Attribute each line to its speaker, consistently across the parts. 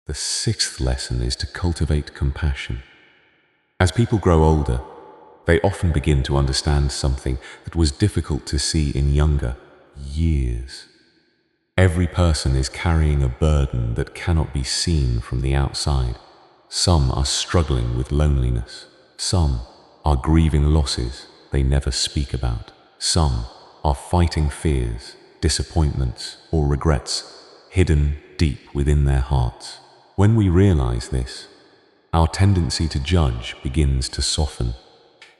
Speaker 1: The sixth lesson is to cultivate compassion. As people grow older, they often begin to understand something that was difficult to see in younger years. Every person is carrying a burden that cannot be seen from the outside. Some are struggling with loneliness. Some are grieving losses they never speak about. Some are fighting fears, disappointments, or regrets hidden deep within their hearts. When we realize this, our tendency to judge begins to soften.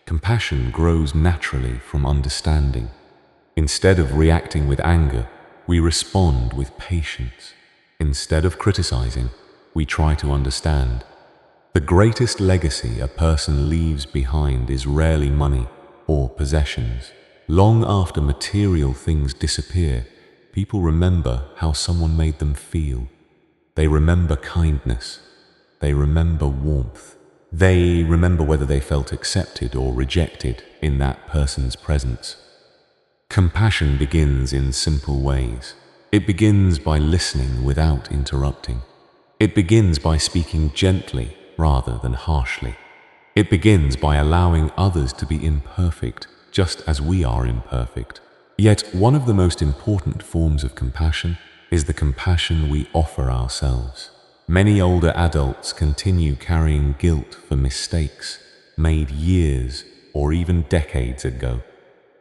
Speaker 1: Compassion grows naturally from understanding. Instead of reacting with anger, we respond with patience. Instead of criticizing, we try to understand. The greatest legacy a person leaves behind is rarely money or possessions. Long after material things disappear, people remember how someone made them feel. They remember kindness. They remember warmth. They remember whether they felt accepted or rejected in that person's presence. Compassion begins in simple ways. It begins by listening without interrupting. It begins by speaking gently rather than harshly. It begins by allowing others to be imperfect, just as we are imperfect. Yet one of the most important forms of compassion is the compassion we offer ourselves. Many older adults continue carrying guilt for mistakes made years or even decades ago.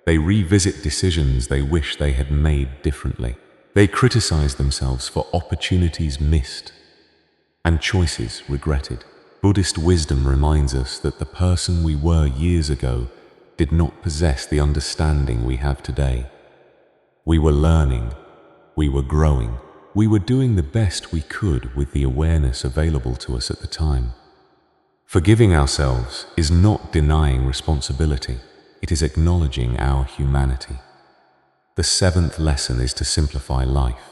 Speaker 1: They revisit decisions they wish they had made differently. They criticize themselves for opportunities missed and choices regretted. Buddhist wisdom reminds us that the person we were years ago did not possess the understanding we have today. We were learning, we were growing, we were doing the best we could with the awareness available to us at the time. Forgiving ourselves is not denying responsibility, it is acknowledging our humanity. The seventh lesson is to simplify life.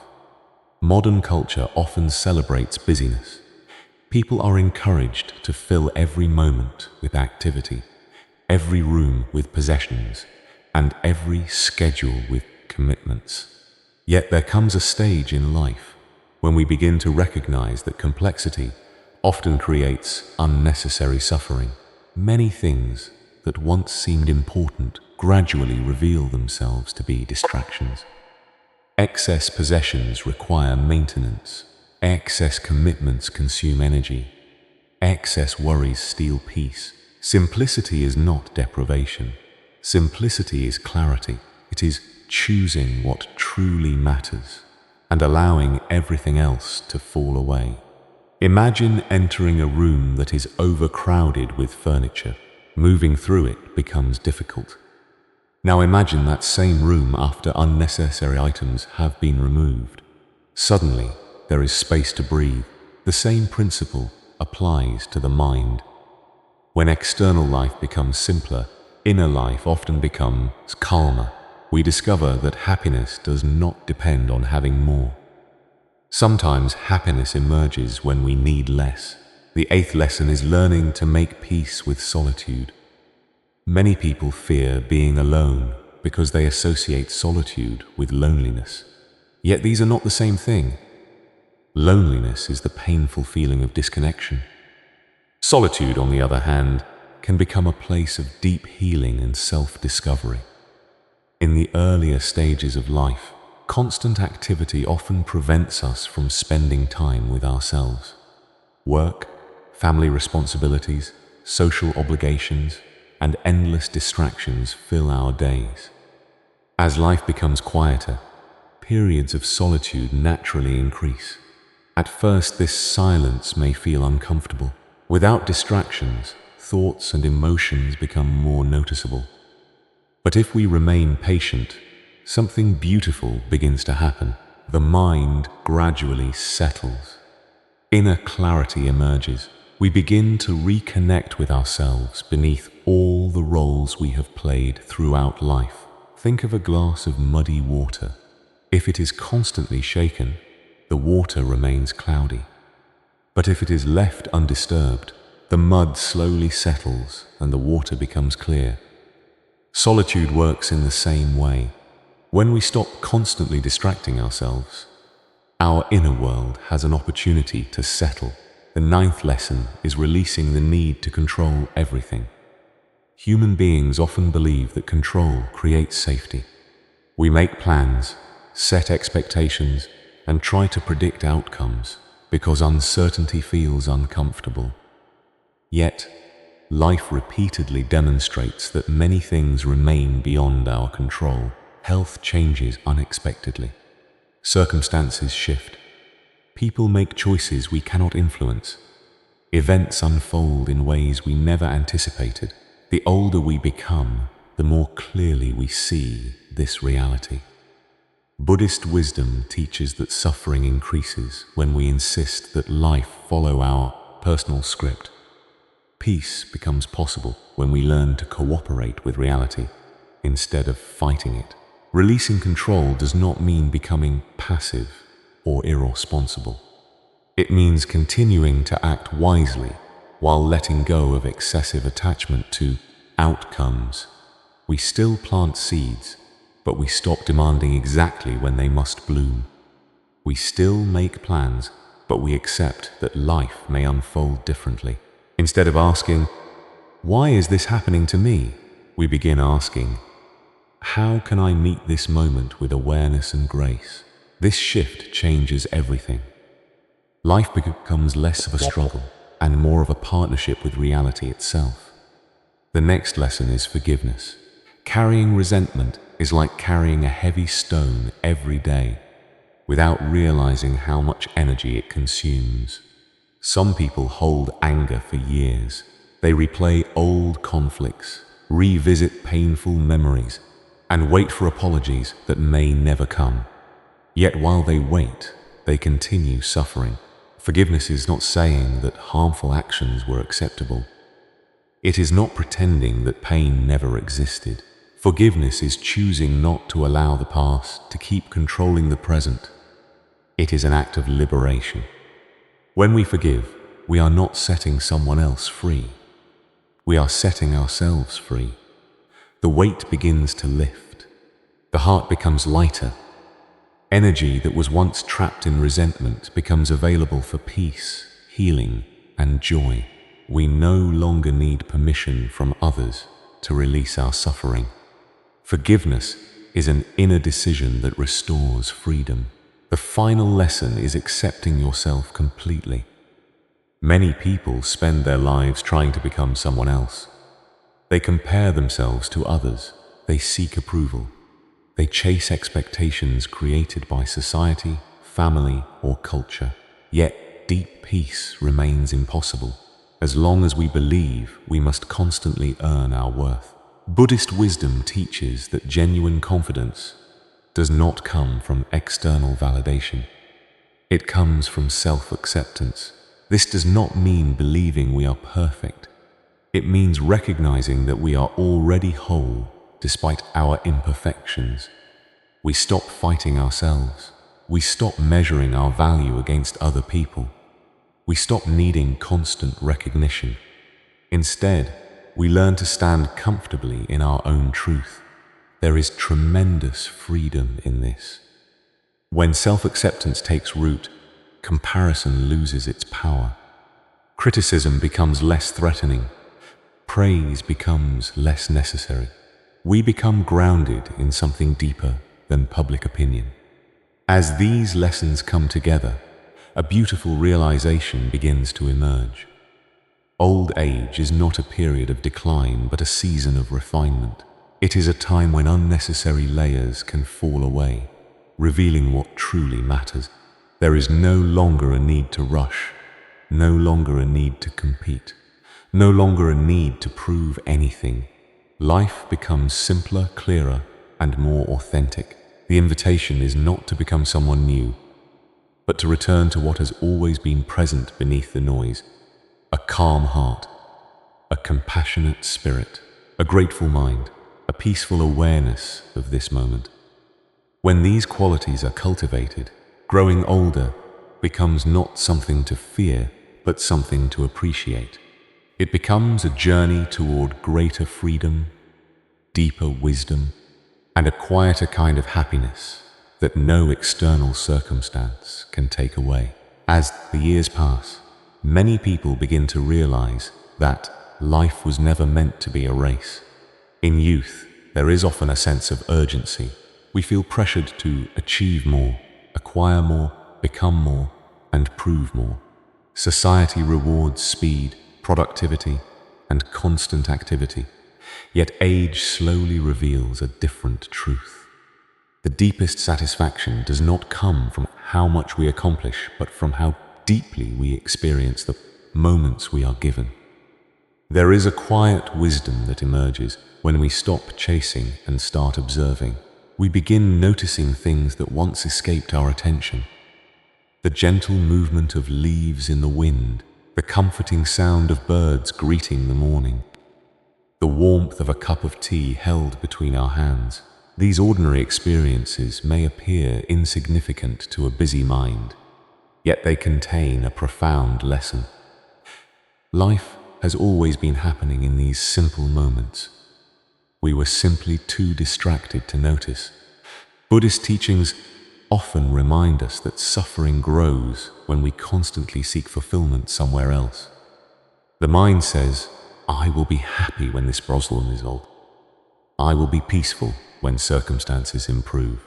Speaker 1: Modern culture often celebrates busyness. People are encouraged to fill every moment with activity, every room with possessions, and every schedule with commitments. Yet there comes a stage in life when we begin to recognize that complexity often creates unnecessary suffering. Many things that once seemed important gradually reveal themselves to be distractions. Excess possessions require maintenance. Excess commitments consume energy. Excess worries steal peace. Simplicity is not deprivation. Simplicity is clarity. It is choosing what truly matters and allowing everything else to fall away. Imagine entering a room that is overcrowded with furniture. Moving through it becomes difficult. Now imagine that same room after unnecessary items have been removed. Suddenly, there is space to breathe. The same principle applies to the mind. When external life becomes simpler, inner life often becomes calmer. We discover that happiness does not depend on having more. Sometimes happiness emerges when we need less. The eighth lesson is learning to make peace with solitude. Many people fear being alone because they associate solitude with loneliness. Yet these are not the same thing. Loneliness is the painful feeling of disconnection. Solitude, on the other hand, can become a place of deep healing and self-discovery. In the earlier stages of life, constant activity often prevents us from spending time with ourselves. Work, family responsibilities, social obligations, and endless distractions fill our days. As life becomes quieter, periods of solitude naturally increase. At first, this silence may feel uncomfortable. Without distractions, thoughts and emotions become more noticeable. But if we remain patient, something beautiful begins to happen. The mind gradually settles. Inner clarity emerges. We begin to reconnect with ourselves beneath all the roles we have played throughout life. Think of a glass of muddy water. If it is constantly shaken, the water remains cloudy. But if it is left undisturbed, the mud slowly settles and the water becomes clear. Solitude works in the same way. When we stop constantly distracting ourselves, Our inner world has an opportunity to settle. The ninth lesson is releasing the need to control everything. Human beings often believe that control creates safety. We make plans, set expectations, and try to predict outcomes because uncertainty feels uncomfortable. Yet, life repeatedly demonstrates that many things remain beyond our control. Health changes unexpectedly. Circumstances shift. People make choices we cannot influence. Events unfold in ways we never anticipated. The older we become, the more clearly we see this reality. Buddhist wisdom teaches that suffering increases when we insist that life follow our personal script. Peace becomes possible when we learn to cooperate with reality instead of fighting it. Releasing control does not mean becoming passive or irresponsible. It means continuing to act wisely while letting go of excessive attachment to outcomes. We still plant seeds, but we stop demanding exactly when they must bloom. We still make plans, but we accept that life may unfold differently. Instead of asking, "Why is this happening to me?" we begin asking, "How can I meet this moment with awareness and grace?" This shift changes everything. Life becomes less of a struggle and more of a partnership with reality itself. The next lesson is forgiveness. Carrying resentment is like carrying a heavy stone every day without realizing how much energy it consumes. Some people hold anger for years. They replay old conflicts, revisit painful memories, and wait for apologies that may never come. Yet while they wait, they continue suffering. Forgiveness is not saying that harmful actions were acceptable. It is not pretending that pain never existed. Forgiveness is choosing not to allow the past to keep controlling the present. It is an act of liberation. When we forgive, we are not setting someone else free. We are setting ourselves free. The weight begins to lift. The heart becomes lighter. Energy that was once trapped in resentment becomes available for peace, healing, and joy. We no longer need permission from others to release our suffering. Forgiveness is an inner decision that restores freedom. The final lesson is accepting yourself completely. Many people spend their lives trying to become someone else. They compare themselves to others. They seek approval. They chase expectations created by society, family, or culture. Yet deep peace remains impossible as long as we believe we must constantly earn our worth. Buddhist wisdom teaches that genuine confidence does not come from external validation. It comes from self-acceptance. This does not mean believing we are perfect. It means recognizing that we are already whole despite our imperfections. We stop fighting ourselves. We stop measuring our value against other people. We stop needing constant recognition. Instead, we learn to stand comfortably in our own truth. There is tremendous freedom in this. When self-acceptance takes root, comparison loses its power. Criticism becomes less threatening. Praise becomes less necessary. We become grounded in something deeper than public opinion. As these lessons come together, a beautiful realization begins to emerge. Old age is not a period of decline, but a season of refinement. It is a time when unnecessary layers can fall away, revealing what truly matters. There is no longer a need to rush, no longer a need to compete, no longer a need to prove anything. Life becomes simpler, clearer, and more authentic. The invitation is not to become someone new, but to return to what has always been present beneath the noise. A calm heart, a compassionate spirit, a grateful mind, a peaceful awareness of this moment. When these qualities are cultivated, growing older becomes not something to fear, but something to appreciate. It becomes a journey toward greater freedom, deeper wisdom, and a quieter kind of happiness that no external circumstance can take away. As the years pass, many people begin to realize that life was never meant to be a race. In youth, there is often a sense of urgency. We feel pressured to achieve more, acquire more, become more, and prove more. Society rewards speed, productivity, and constant activity. Yet age slowly reveals a different truth. The deepest satisfaction does not come from how much we accomplish, but from how deeply we experience the moments we are given. There is a quiet wisdom that emerges when we stop chasing and start observing. We begin noticing things that once escaped our attention. The gentle movement of leaves in the wind, the comforting sound of birds greeting the morning, the warmth of a cup of tea held between our hands. These ordinary experiences may appear insignificant to a busy mind, yet they contain a profound lesson. Life has always been happening in these simple moments. We were simply too distracted to notice. Buddhist teachings often remind us that suffering grows when we constantly seek fulfillment somewhere else. The mind says, "I will be happy when this problem is solved. I will be peaceful when circumstances improve.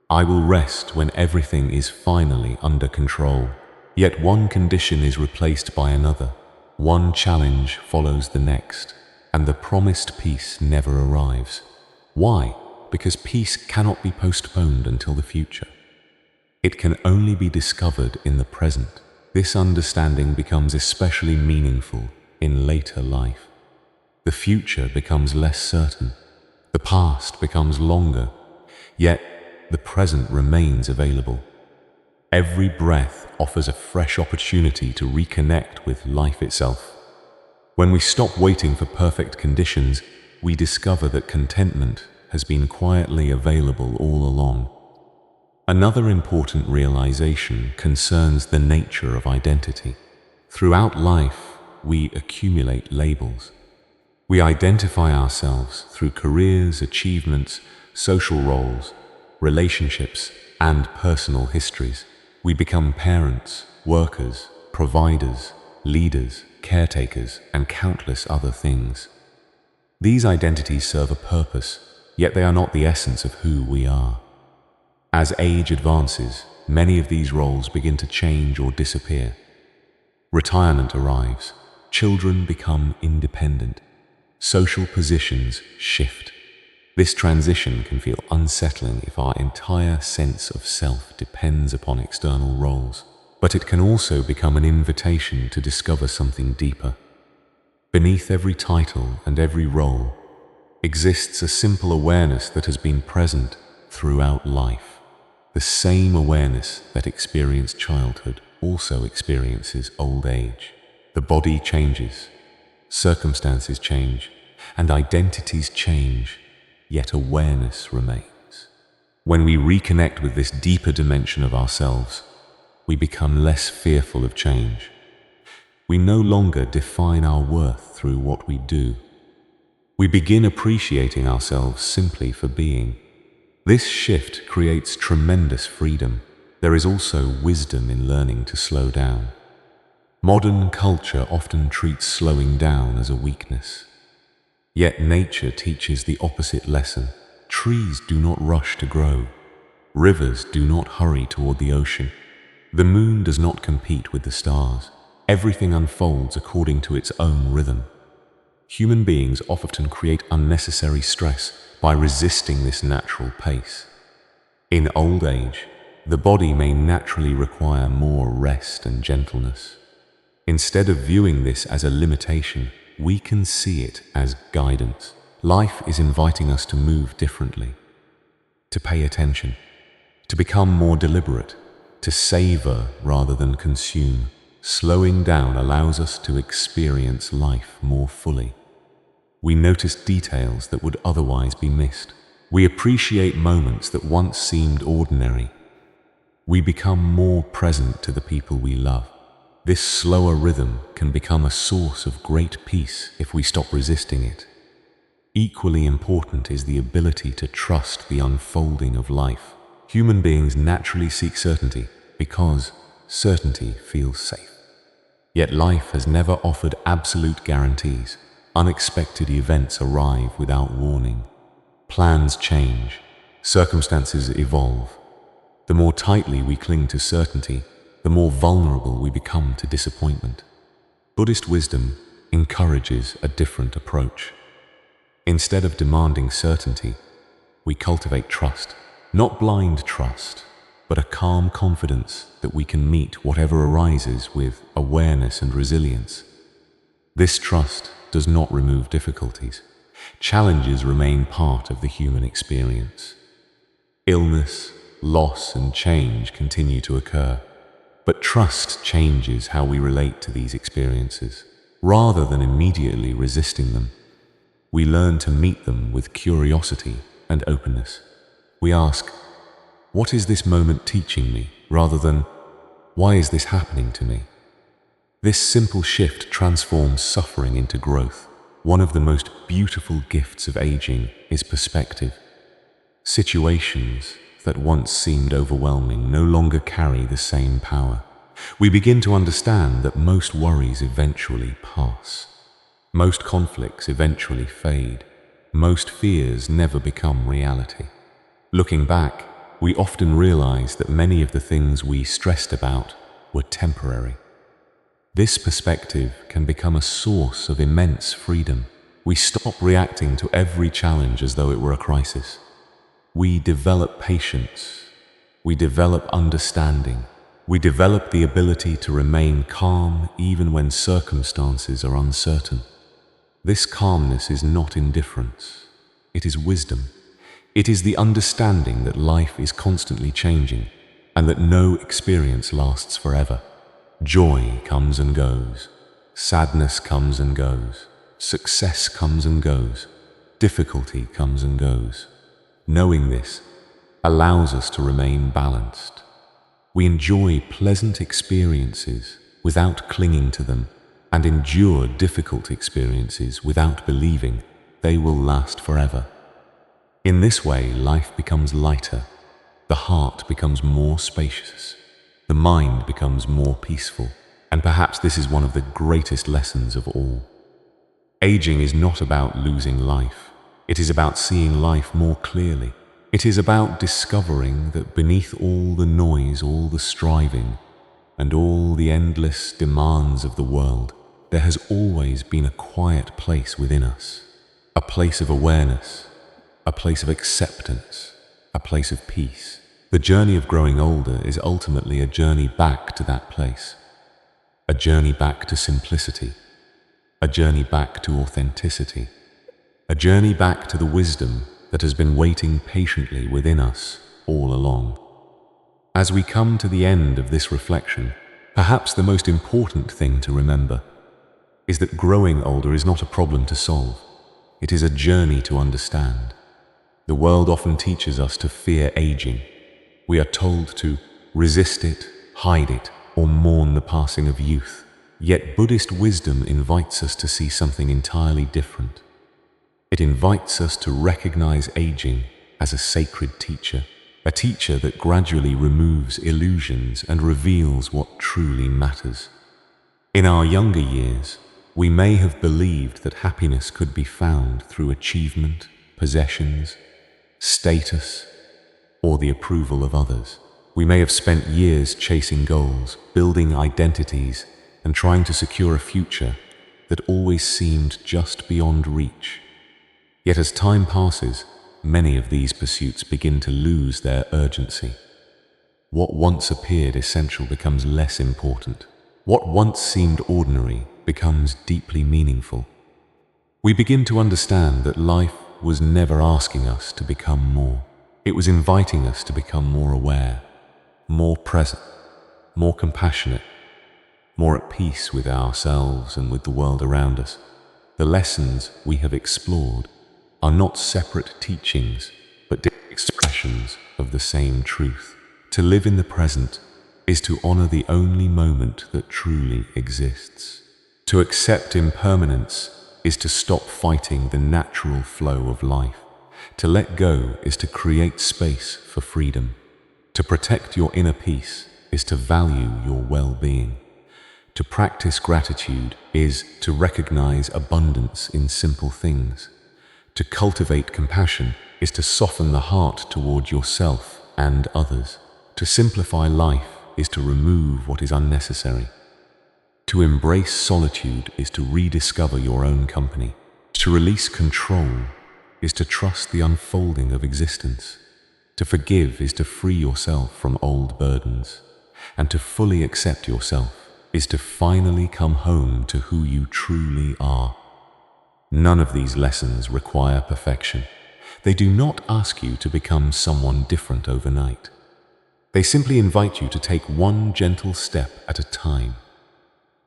Speaker 1: I will rest when everything is finally under control." Yet one condition is replaced by another. One challenge follows the next, and the promised peace never arrives. Why? Because peace cannot be postponed until the future. It can only be discovered in the present. This understanding becomes especially meaningful in later life. The future becomes less certain. The past becomes longer, yet the present remains available. Every breath offers a fresh opportunity to reconnect with life itself. When we stop waiting for perfect conditions, we discover that contentment has been quietly available all along. Another important realization concerns the nature of identity. Throughout life, we accumulate labels. We identify ourselves through careers, achievements, social roles, relationships, and personal histories. We become parents, workers, providers, leaders, caretakers, and countless other things. These identities serve a purpose, yet they are not the essence of who we are. As age advances, many of these roles begin to change or disappear. Retirement arrives, children become independent, social positions shift. This transition can feel unsettling if our entire sense of self depends upon external roles, but it can also become an invitation to discover something deeper. Beneath every title and every role exists a simple awareness that has been present throughout life. The same awareness that experienced childhood also experiences old age. The body changes, circumstances change, and identities change, yet awareness remains. When we reconnect with this deeper dimension of ourselves, we become less fearful of change. We no longer define our worth through what we do. We begin appreciating ourselves simply for being. This shift creates tremendous freedom. There is also wisdom in learning to slow down. Modern culture often treats slowing down as a weakness. Yet nature teaches the opposite lesson. Trees do not rush to grow. Rivers do not hurry toward the ocean. The moon does not compete with the stars. Everything unfolds according to its own rhythm. Human beings often create unnecessary stress by resisting this natural pace. In old age, the body may naturally require more rest and gentleness. Instead of viewing this as a limitation, we can see it as guidance. Life is inviting us to move differently, to pay attention, to become more deliberate, to savor rather than consume. Slowing down allows us to experience life more fully. We notice details that would otherwise be missed. We appreciate moments that once seemed ordinary. We become more present to the people we love. This slower rhythm can become a source of great peace if we stop resisting it. Equally important is the ability to trust the unfolding of life. Human beings naturally seek certainty because certainty feels safe. Yet life has never offered absolute guarantees. Unexpected events arrive without warning. Plans change. Circumstances evolve. The more tightly we cling to certainty, the more vulnerable we become to disappointment. Buddhist wisdom encourages a different approach. Instead of demanding certainty, we cultivate trust. Not blind trust, but a calm confidence that we can meet whatever arises with awareness and resilience. This trust does not remove difficulties. Challenges remain part of the human experience. Illness, loss, and change continue to occur, but trust changes how we relate to these experiences. Rather than immediately resisting them, we learn to meet them with curiosity and openness. We ask, "What is this moment teaching me?" rather than, "Why is this happening to me?" This simple shift transforms suffering into growth. One of the most beautiful gifts of aging is perspective. Situations that once seemed overwhelming no longer carry the same power. We begin to understand that most worries eventually pass. Most conflicts eventually fade. Most fears never become reality. Looking back, we often realize that many of the things we stressed about were temporary. This perspective can become a source of immense freedom. We stop reacting to every challenge as though it were a crisis. We develop patience. We develop understanding. We develop the ability to remain calm even when circumstances are uncertain. This calmness is not indifference. It is wisdom. It is the understanding that life is constantly changing and that no experience lasts forever. Joy comes and goes. Sadness comes and goes. Success comes and goes. Difficulty comes and goes. Knowing this allows us to remain balanced. We enjoy pleasant experiences without clinging to them and endure difficult experiences without believing they will last forever. In this way, life becomes lighter, the heart becomes more spacious, the mind becomes more peaceful, and perhaps this is one of the greatest lessons of all. Aging is not about losing life. It is about seeing life more clearly. It is about discovering that beneath all the noise, all the striving, and all the endless demands of the world, there has always been a quiet place within us, a place of awareness, a place of acceptance, a place of peace. The journey of growing older is ultimately a journey back to that place, a journey back to simplicity, a journey back to authenticity, a journey back to the wisdom that has been waiting patiently within us all along. As we come to the end of this reflection, perhaps the most important thing to remember is that growing older is not a problem to solve. It is a journey to understand. The world often teaches us to fear aging. We are told to resist it, hide it, or mourn the passing of youth. Yet Buddhist wisdom invites us to see something entirely different. It invites us to recognize aging as a sacred teacher, a teacher that gradually removes illusions and reveals what truly matters. In our younger years, we may have believed that happiness could be found through achievement, possessions, status, or the approval of others. We may have spent years chasing goals, building identities, and trying to secure a future that always seemed just beyond reach. Yet as time passes, many of these pursuits begin to lose their urgency. What once appeared essential becomes less important. What once seemed ordinary becomes deeply meaningful. We begin to understand that life was never asking us to become more. It was inviting us to become more aware, more present, more compassionate, more at peace with ourselves and with the world around us. The lessons we have explored are not separate teachings, but expressions of the same truth. To live in the present is to honor the only moment that truly exists. To accept impermanence is to stop fighting the natural flow of life. To let go is to create space for freedom. To protect your inner peace is to value your well-being. To practice gratitude is to recognize abundance in simple things. To cultivate compassion is to soften the heart toward yourself and others. To simplify life is to remove what is unnecessary. To embrace solitude is to rediscover your own company. To release control is to trust the unfolding of existence. To forgive is to free yourself from old burdens. And to fully accept yourself is to finally come home to who you truly are. None of these lessons require perfection. They do not ask you to become someone different overnight. They simply invite you to take one gentle step at a time.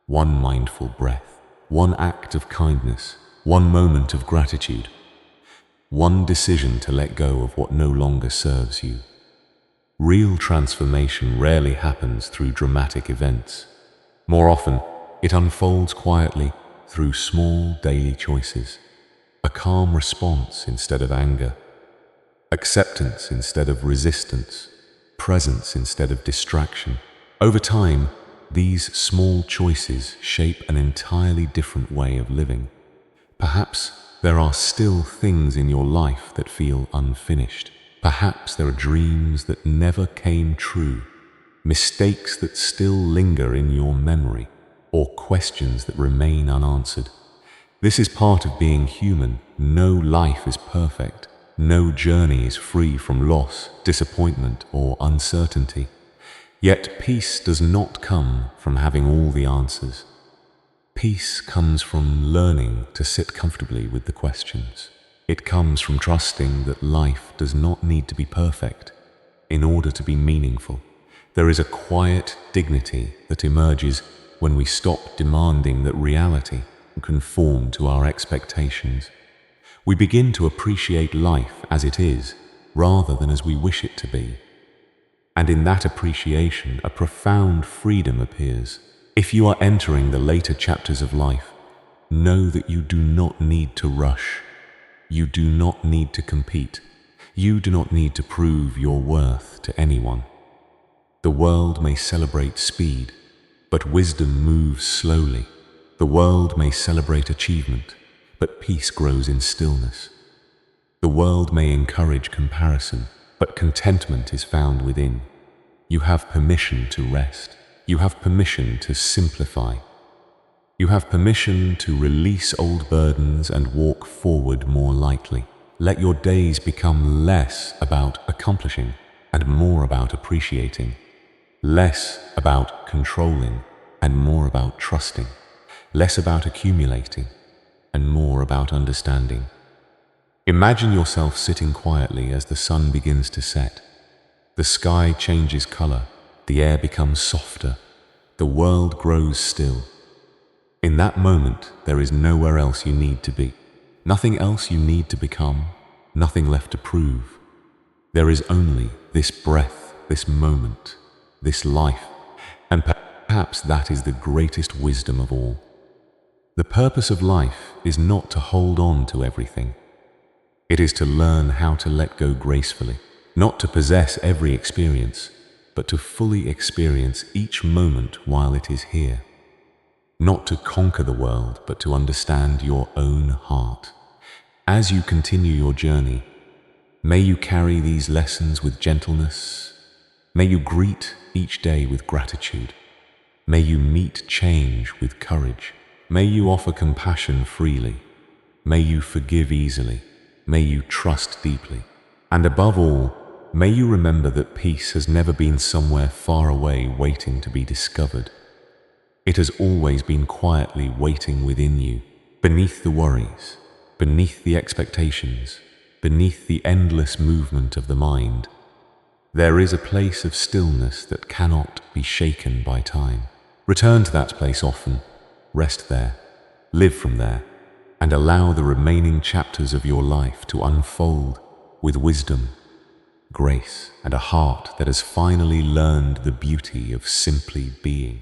Speaker 1: One mindful breath, one act of kindness, one moment of gratitude, one decision to let go of what no longer serves you. Real transformation rarely happens through dramatic events. More often, it unfolds quietly through small daily choices. A calm response instead of anger, acceptance instead of resistance, presence instead of distraction. Over time, these small choices shape an entirely different way of living. Perhaps there are still things in your life that feel unfinished. Perhaps there are dreams that never came true, mistakes that still linger in your memory, or questions that remain unanswered. This is part of being human. No life is perfect. No journey is free from loss, disappointment, or uncertainty. Yet peace does not come from having all the answers. Peace comes from learning to sit comfortably with the questions. It comes from trusting that life does not need to be perfect in order to be meaningful. There is a quiet dignity that emerges when we stop demanding that reality conform to our expectations. We begin to appreciate life as it is, rather than as we wish it to be. And in that appreciation, a profound freedom appears. If you are entering the later chapters of life, know that you do not need to rush. You do not need to compete. You do not need to prove your worth to anyone. The world may celebrate speed, but wisdom moves slowly. The world may celebrate achievement, but peace grows in stillness. The world may encourage comparison, but contentment is found within. You have permission to rest. You have permission to simplify. You have permission to release old burdens and walk forward more lightly. Let your days become less about accomplishing and more about appreciating. Less about controlling and more about trusting. Less about accumulating and more about understanding. Imagine yourself sitting quietly as the sun begins to set. The sky changes color, the air becomes softer, the world grows still. In that moment, there is nowhere else you need to be. Nothing else you need to become, nothing left to prove. There is only this breath, this moment, this life, and perhaps that is the greatest wisdom of all. The purpose of life is not to hold on to everything. It is to learn how to let go gracefully, not to possess every experience, but to fully experience each moment while it is here. Not to conquer the world, but to understand your own heart. As you continue your journey, may you carry these lessons with gentleness. May you greet each day with gratitude. May you meet change with courage. May you offer compassion freely. May you forgive easily. May you trust deeply. And above all, may you remember that peace has never been somewhere far away waiting to be discovered. It has always been quietly waiting within you, beneath the worries, beneath the expectations, beneath the endless movement of the mind. There is a place of stillness that cannot be shaken by time. Return to that place often, rest there, live from there, and allow the remaining chapters of your life to unfold with wisdom, grace, and a heart that has finally learned the beauty of simply being.